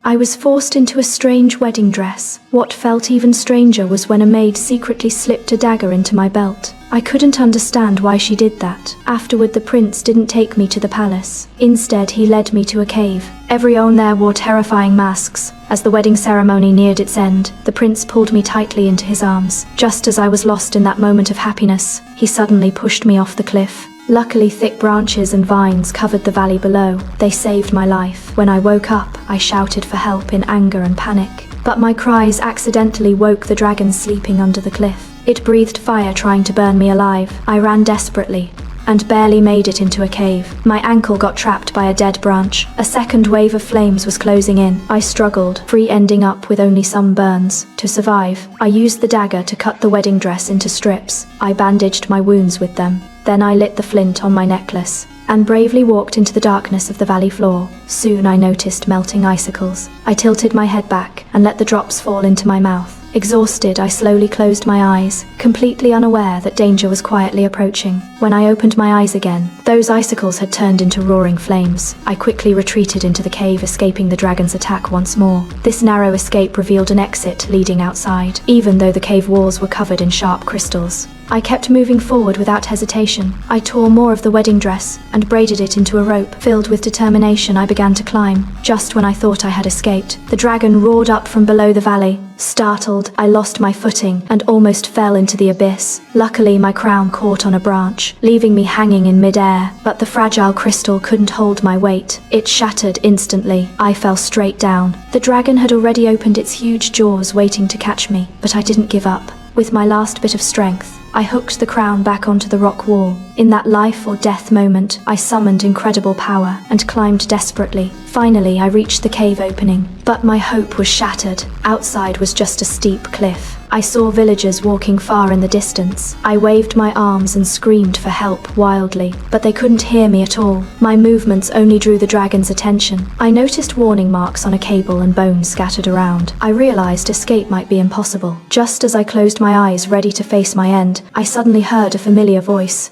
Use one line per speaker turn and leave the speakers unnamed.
I was forced into a strange wedding dress. What felt even stranger was when a maid secretly slipped a dagger into my belt. I couldn't understand why she did that. Afterward, the prince didn't take me to the palace. Instead, he led me to a cave. Everyone there wore terrifying masks. As the wedding ceremony neared its end, the prince pulled me tightly into his arms. Just as I was lost in that moment of happiness, he suddenly pushed me off the cliff. Luckily, thick branches and vines covered the valley below. They saved my life. When I woke up, I shouted for help in anger and panic. But my cries accidentally woke the dragon sleeping under the cliff. It breathed fire, trying to burn me alive. I ran desperately and barely made it into a cave. My ankle got trapped by a dead branch. A second wave of flames was closing in. I struggled, free, ending up with only some burns. To survive, I used the dagger to cut the wedding dress into strips. I bandaged my wounds with them. Then I lit the flint on my necklace and bravely walked into the darkness of the valley floor. Soon I noticed melting icicles. I tilted my head back and let the drops fall into my mouth. Exhausted, I slowly closed my eyes, completely unaware that danger was quietly approaching. When I opened my eyes again, those icicles had turned into roaring flames. I quickly retreated into the cave, escaping the dragon's attack once more. This narrow escape revealed an exit leading outside, even though the cave walls were covered in sharp crystals. I kept moving forward without hesitation. I tore more of the wedding dress and braided it into a rope. Filled with determination, I began to climb. Just when I thought I had escaped, the dragon roared up from below the valley. Startled, I lost my footing and almost fell into the abyss. Luckily, my crown caught on a branch, leaving me hanging in midair. But the fragile crystal couldn't hold my weight. It shattered instantly. I fell straight down. The dragon had already opened its huge jaws, waiting to catch me, but I didn't give up. With my last bit of strength, I hooked the crown back onto the rock wall. In that life or death moment, I summoned incredible power and climbed desperately. Finally, I reached the cave opening, but my hope was shattered. Outside was just a steep cliff. I saw villagers walking far in the distance. I waved my arms and screamed for help wildly, but they couldn't hear me at all. My movements only drew the dragon's attention. I noticed warning marks on a cable and bones scattered around. I realized escape might be impossible. Just as I closed my eyes, ready to face my end, I suddenly heard a familiar voice.